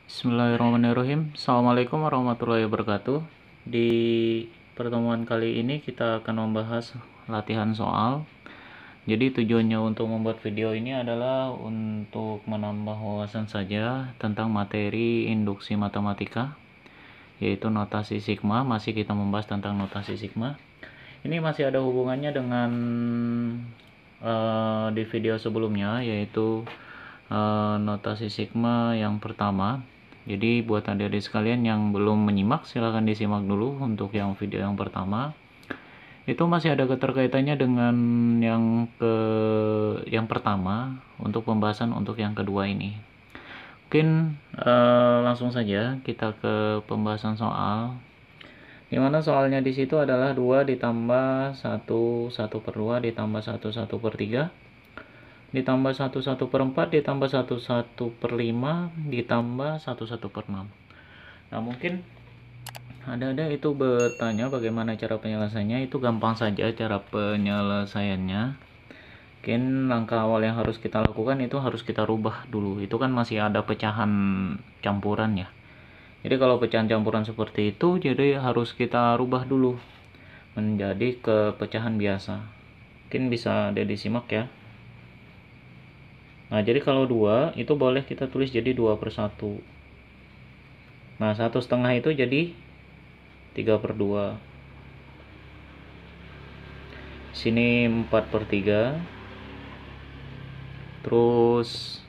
Bismillahirrahmanirrahim. Assalamualaikum warahmatullahi wabarakatuh. Di pertemuan kali ini kita akan membahas latihan soal. Jadi tujuannya untuk membuat video ini adalah untuk menambah wawasan saja tentang materi induksi matematika, yaitu notasi sigma. Masih kita membahas tentang notasi sigma. Ini masih ada hubungannya dengan di video sebelumnya, yaitu notasi sigma yang pertama. Jadi buat adik-adik sekalian yang belum menyimak, silahkan disimak dulu untuk yang video yang pertama. Itu masih ada keterkaitannya dengan yang pertama untuk pembahasan untuk yang kedua ini. Mungkin langsung saja kita ke pembahasan soal. Dimana soalnya di situ adalah 2 ditambah 1 per 2 ditambah 1 per 3 ditambah 1 per 4 ditambah 1 per 5 ditambah 1 per 6. Nah, mungkin ada itu bertanya bagaimana cara penyelesaiannya. Itu gampang saja cara penyelesaiannya. Mungkin langkah awal yang harus kita lakukan itu harus kita rubah dulu. Itu kan masih ada pecahan campuran ya. Jadi kalau pecahan campuran seperti itu, jadi harus kita rubah dulu menjadi ke pecahan biasa. Mungkin bisa disimak ya. Nah, jadi kalau 2 itu boleh kita tulis jadi 2 per 1. Nah, 1,5 itu jadi 3 per 2. Sini 4 per 3. Terus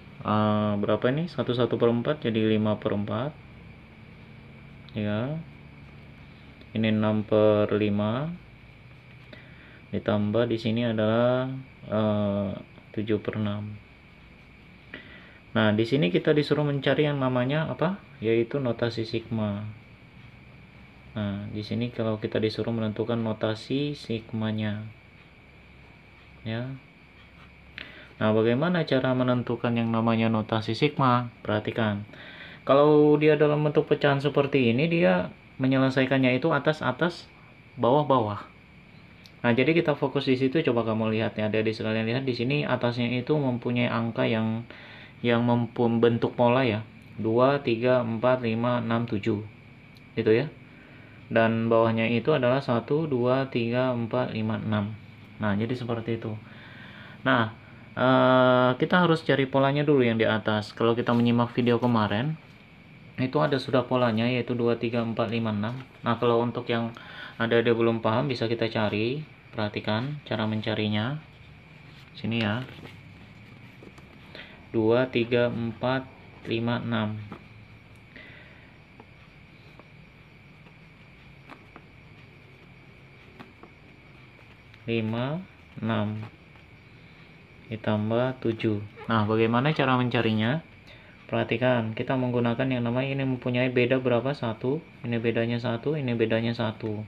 berapa ini? 1 per 4 jadi 5 per 4. Ya. Ini 6 per 5. Ditambah di sini adalah 7 per 6. Nah, di sini kita disuruh mencari yang namanya apa? Yaitu notasi sigma. Nah, di sini kalau kita disuruh menentukan notasi sigmanya. Ya. Nah, bagaimana cara menentukan yang namanya notasi sigma? Perhatikan. Kalau dia dalam bentuk pecahan seperti ini, dia menyelesaikannya itu atas-atas, bawah-bawah. Nah, jadi kita fokus di situ. Coba kamu lihat ya, adik-adik sekalian lihat di sini atasnya itu mempunyai angka yang membentuk pola ya, 2, 3, 4, 5, 6, 7 gitu ya, dan bawahnya itu adalah 1, 2, 3, 4, 5, 6. Nah, jadi seperti itu. Nah, kita harus cari polanya dulu yang di atas. Kalau kita menyimak video kemarin itu ada sudah polanya, yaitu 2, 3, 4, 5, 6. Nah, kalau untuk yang ada belum paham bisa kita cari. Perhatikan cara mencarinya sini ya. 2, 3, 4, 5, 6. Ditambah 7. Nah, bagaimana cara mencarinya? Perhatikan, kita menggunakan yang namanya ini mempunyai beda berapa? 1. Ini bedanya 1, ini bedanya 1.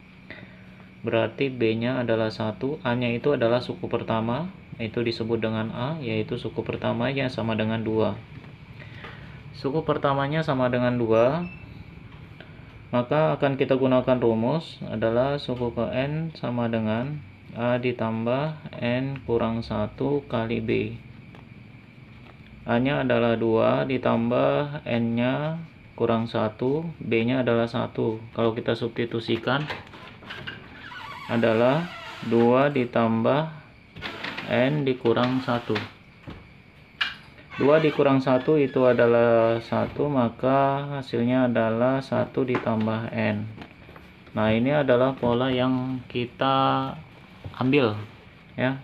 Berarti B-nya adalah 1, A-nya itu adalah suku pertama, itu disebut dengan A, yaitu suku pertamanya sama dengan 2. Suku pertamanya sama dengan 2, maka akan kita gunakan rumus adalah suku ke N sama dengan A ditambah N kurang 1 kali B. A-nya adalah 2 ditambah N-nya kurang 1, B-nya adalah 1. Kalau kita substitusikan adalah 2 ditambah N dikurang 1. 2 dikurang 1 itu adalah 1, maka hasilnya adalah 1 ditambah N. Nah, ini adalah pola yang kita ambil ya,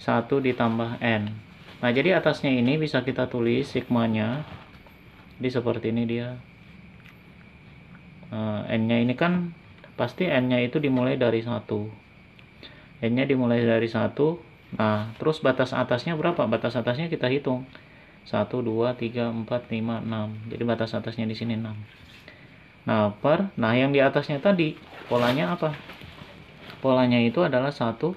1 ditambah N. Nah, jadi atasnya ini bisa kita tulis sigmanya. Jadi seperti ini dia. N-nya ini kan pasti N-nya itu dimulai dari 1. N-nya dimulai dari 1. Nah, terus batas atasnya berapa? Batas atasnya kita hitung. 1, 2, 3, 4, 5, 6. Jadi batas atasnya di sini 6. Nah, yang di atasnya tadi polanya apa? Polanya itu adalah 1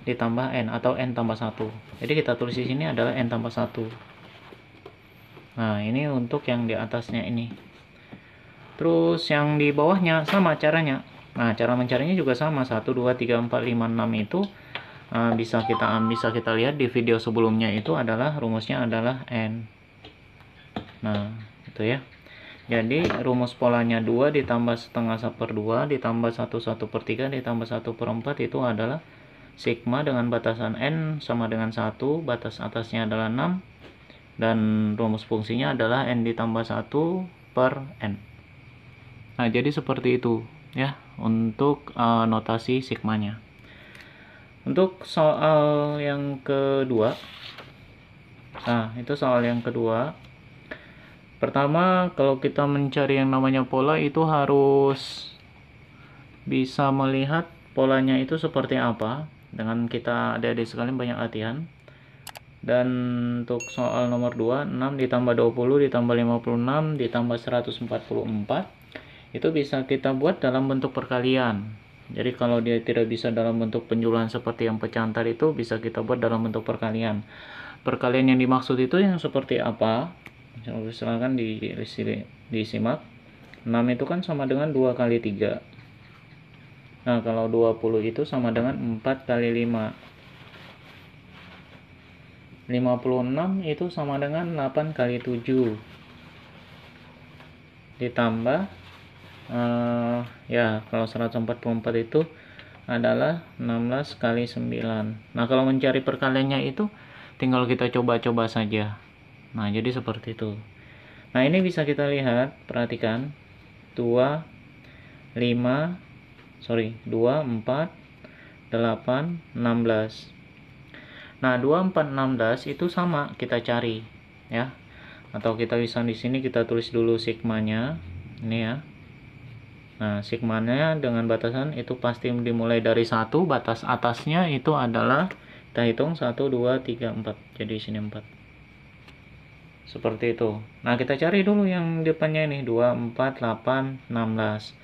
ditambah N atau N tambah 1. Jadi kita tulis di sini adalah N tambah 1. Nah, ini untuk yang di atasnya ini. Terus yang di bawahnya sama caranya. Nah, cara mencarinya juga sama. 1, 2, 3, 4, 5, 6 itu bisa kita lihat di video sebelumnya. Itu adalah rumusnya adalah N. Nah, itu ya. Jadi rumus polanya 2 ditambah setengah 1/2 ditambah 1/3 ditambah 1/4 itu adalah sigma dengan batasan n sama dengan 1, batas atasnya adalah 6, dan rumus fungsinya adalah n ditambah 1 per n. Nah, jadi seperti itu ya untuk notasi sigmanya. Untuk soal yang kedua, nah itu soal yang kedua. Pertama, kalau kita mencari yang namanya pola itu harus bisa melihat polanya itu seperti apa. Dengan kita adik-adik sekalian banyak latihan. Dan untuk soal nomor 2, 6 ditambah 20 ditambah 56 ditambah 144 itu bisa kita buat dalam bentuk perkalian. Jadi kalau dia tidak bisa dalam bentuk penjumlahan seperti yang pecahan tadi, itu bisa kita buat dalam bentuk perkalian. Perkalian yang dimaksud itu yang seperti apa? Silakan disimak. 6 itu kan sama dengan 2 kali 3. Nah, kalau 20 itu sama dengan 4 kali 5. 56 itu sama dengan 8 kali 7. Ditambah ya kalau 144 itu adalah 16 kali 9. Nah, kalau mencari perkaliannya itu tinggal kita coba-coba saja. Nah, jadi seperti itu. Nah, ini bisa kita lihat, perhatikan 2 4 8 16. Nah, 2 4 16 itu sama kita cari ya. Atau kita bisa di sini kita tulis dulu sigmanya. Ini ya. Nah, sigmanya dengan batasan itu pasti dimulai dari 1, batas atasnya itu adalah kita hitung 1 2 3 4. Jadi sini 4. Seperti itu. Nah, kita cari dulu yang depannya ini 2 4 8 16.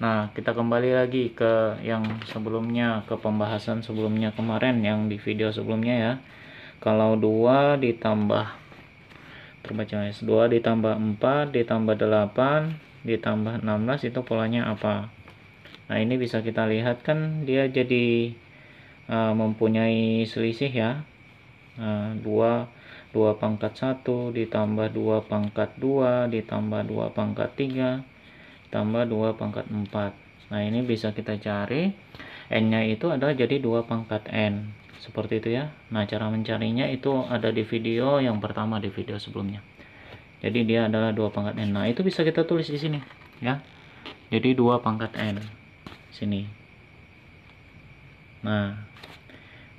Nah, kita kembali lagi ke yang sebelumnya, ke pembahasan sebelumnya kemarin yang di video sebelumnya ya. Kalau 2 ditambah 2 ditambah 4 ditambah 8 ditambah 16 itu polanya apa? Nah, ini bisa kita lihat kan dia jadi mempunyai selisih ya. 2 pangkat 1 ditambah 2 pangkat 2 ditambah 2 pangkat 3 tambah 2 pangkat 4. Nah, ini bisa kita cari n-nya itu adalah jadi 2 pangkat n. Seperti itu ya. Nah, cara mencarinya itu ada di video yang pertama, di video sebelumnya. Jadi dia adalah 2 pangkat n. Nah, itu bisa kita tulis di sini ya. Jadi 2 pangkat n. Sini. Nah,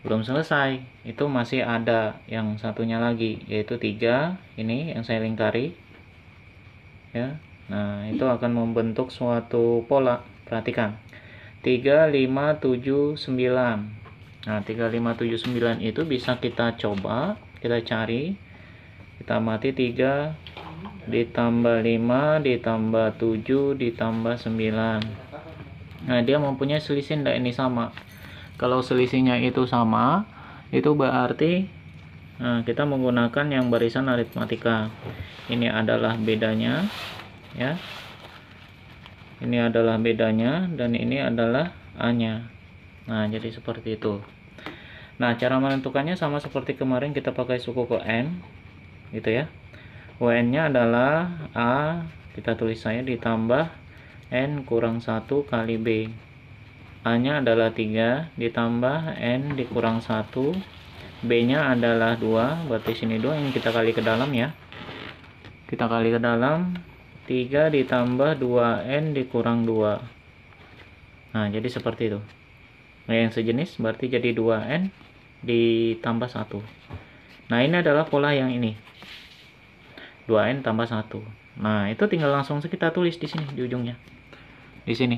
belum selesai. Itu masih ada yang satunya lagi, yaitu 3. Ini yang saya lingkari. Ya. Nah, itu akan membentuk suatu pola. Perhatikan. 3 5 7 9. Nah, 3 5 7 9 itu bisa kita coba, kita cari. Kita amati 3 ditambah 5 ditambah 7 ditambah 9. Nah, dia mempunyai selisih enggak ini sama. Kalau selisihnya itu sama, itu berarti kita menggunakan yang barisan aritmatika. Ini adalah bedanya ya. Ini adalah bedanya dan ini adalah A-nya. Nah, jadi seperti itu. Nah, cara menentukannya sama seperti kemarin kita pakai suku ke N gitu ya. UN-nya adalah A, kita tulis saja ditambah N kurang 1 kali B. A-nya adalah 3 ditambah N dikurang 1. B-nya adalah 2, berarti sini 2 yang kita kali ke dalam ya. Kita kali ke dalam 3 ditambah 2N dikurang 2. Nah, jadi seperti itu. Nah, yang sejenis berarti jadi 2N ditambah 1. Nah, ini adalah pola yang ini. 2N tambah 1. Nah, itu tinggal langsung kita tulis di sini, di ujungnya. Di sini.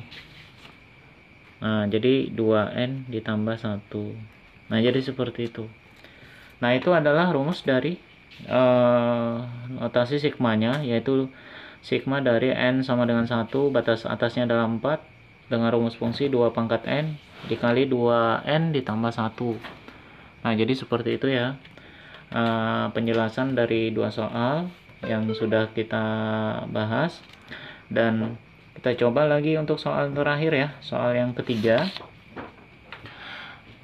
Nah, jadi 2N ditambah 1. Nah, jadi seperti itu. Nah, itu adalah rumus dari notasi sigmanya, yaitu sigma dari N sama dengan 1, batas atasnya adalah 4, dengan rumus fungsi 2 pangkat N dikali 2N ditambah 1. Nah, jadi seperti itu ya penjelasan dari dua soal yang sudah kita bahas. Dan kita coba lagi untuk soal terakhir ya, soal yang ketiga.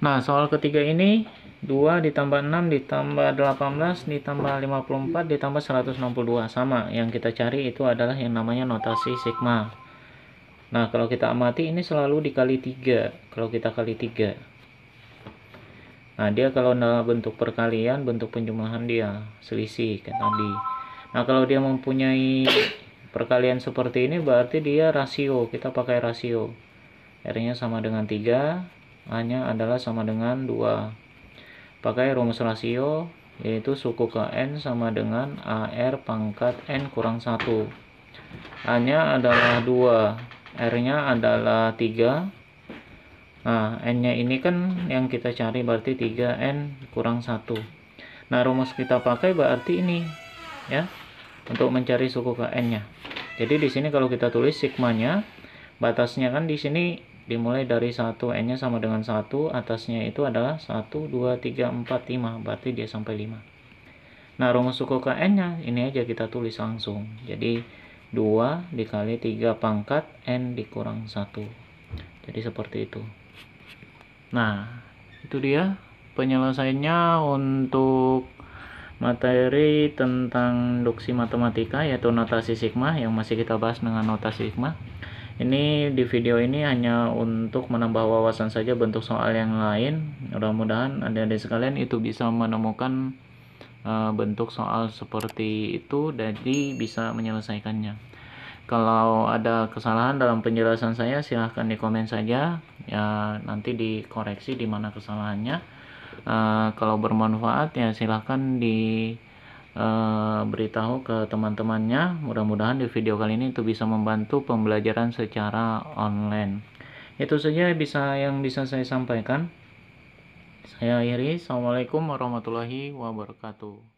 Nah, soal ketiga ini 2 ditambah 6 ditambah 18 ditambah 54 ditambah 162. Sama, yang kita cari itu adalah yang namanya notasi sigma. Nah, kalau kita amati ini selalu dikali 3. Kalau kita kali 3. Nah, dia kalau dalam bentuk perkalian, bentuk penjumlahan dia selisih kayak tadi. Nah, kalau dia mempunyai perkalian seperti ini berarti dia rasio. Kita pakai rasio. R-nya sama dengan 3, A-nya adalah sama dengan 2. Pakai rumus rasio, yaitu suku ke N sama dengan AR pangkat N kurang 1. A-nya adalah 2, R-nya adalah 3. Nah, N-nya ini kan yang kita cari berarti 3N kurang 1. Nah, rumus kita pakai berarti ini, ya, untuk mencari suku ke N-nya. Jadi di sini kalau kita tulis sigmanya, batasnya kan di sini dimulai dari 1, N-nya sama dengan 1, atasnya itu adalah 1, 2, 3, 4, 5, berarti dia sampai 5. Nah, rumus suku ke N-nya ini aja kita tulis langsung. Jadi 2 dikali 3 pangkat N dikurang 1. Jadi seperti itu. Nah, itu dia penyelesaiannya untuk materi tentang induksi matematika, yaitu notasi sigma yang masih kita bahas dengan notasi sigma. Ini di video ini hanya untuk menambah wawasan saja bentuk soal yang lain. Mudah-mudahan adik-adik sekalian itu bisa menemukan bentuk soal seperti itu jadi bisa menyelesaikannya. Kalau ada kesalahan dalam penjelasan saya silahkan di komen saja, ya nanti dikoreksi di mana kesalahannya. Kalau bermanfaat ya silahkan di beritahu ke teman-temannya. Mudah-mudahan di video kali ini itu bisa membantu pembelajaran secara online. Itu saja yang bisa saya sampaikan. Saya akhiri. Assalamualaikum warahmatullahi wabarakatuh.